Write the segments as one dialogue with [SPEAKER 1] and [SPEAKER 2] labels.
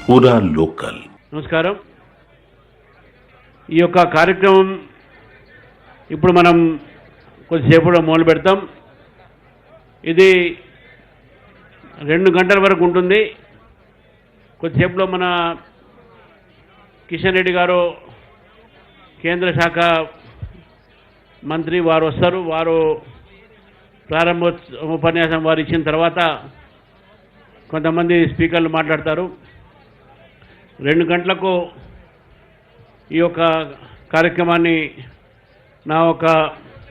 [SPEAKER 1] పూరా లోకల్.
[SPEAKER 2] నమస్కారం. ఈ యొక్క కార్యక్రమం ఇప్పుడు మనం కొద్దిసేపులో మొదలు పెడతాం. ఇది 2 గంటల వరకు ఉంటుంది. కొద్దిసేపులో మన కిషన్ రెడ్డి గారు కేంద్ర శాఖ మంత్రి వారు వస్తారు. వారు ఉపన్యాసం వారు ఇచ్చిన తర్వాత కొంతమంది స్పీకర్లు మాట్లాడతారు. 2 గంటలకు ఈ యొక్క కార్యక్రమాన్ని నా ఒక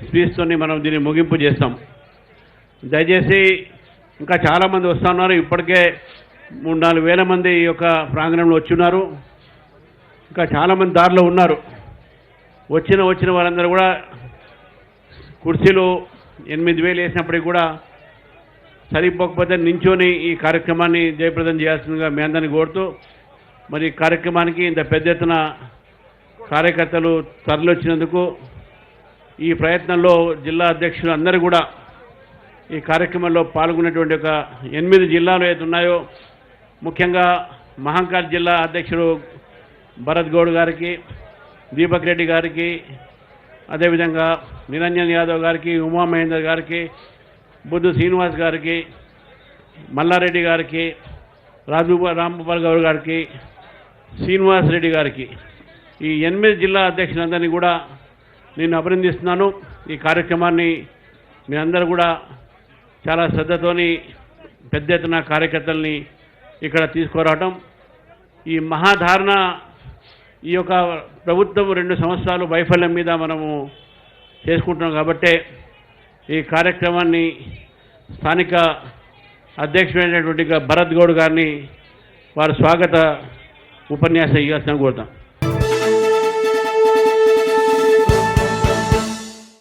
[SPEAKER 2] స్పీచ్తోని మనం దీన్ని ముగింపు చేస్తాం. దయచేసి ఇంకా చాలామంది వస్తున్నారు. ఇప్పటికే 3-4 వేల మంది ఈ యొక్క ప్రాంగణంలో వచ్చున్నారు. ఇంకా చాలామంది దారిలో ఉన్నారు. వచ్చిన వారందరూ కూడా కుర్చీలు 8,000 వేసినప్పటికీ కూడా సరిపోకపోతే నించొని ఈ కార్యక్రమాన్ని జయప్రదం చేయాల్సిందిగా మీ అందరినీ కోరుతూ, మరి కార్యక్రమానికి ఇంత పెద్ద ఎత్తున కార్యకర్తలు తరలివచ్చినందుకు, ఈ ప్రయత్నంలో జిల్లా అధ్యక్షులు అందరూ కూడా ఈ కార్యక్రమంలో పాల్గొన్నటువంటి ఒక 8 జిల్లాలు ఏది ఉన్నాయో, ముఖ్యంగా మహంకాళ్ జిల్లా అధ్యక్షుడు భరత్ గౌడ్ గారికి, దీపక్ రెడ్డి గారికి, అదేవిధంగా నిరంజన్ యాదవ్ గారికి, ఉమా మహేందర్ గారికి, బుద్ధు శ్రీనివాస్ గారికి, మల్లారెడ్డి గారికి, రాంభూపాల్ గౌడ్ గారికి, శ్రీనివాస్ రెడ్డి గారికి, ఈ 8 జిల్లా అధ్యక్షులందరినీ కూడా నేను అభినందిస్తున్నాను. ఈ కార్యక్రమాన్ని మీ అందరూ కూడా చాలా శ్రద్ధతోని పెద్ద ఎత్తున కార్యకర్తల్ని ఇక్కడ తీసుకురావటం, ఈ మహాధారణ, ఈ యొక్క ప్రభుత్వం 2 సంవత్సరాలు వైఫల్యం మీద మనము చేసుకుంటున్నాం. కాబట్టే ఈ కార్యక్రమాన్ని స్థానిక అధ్యక్షుడైనటువంటి భరత్ గౌడ్ గారిని వారు స్వాగత ఉపన్యాసం ఇవ్వాల్సిన కోరుతాం.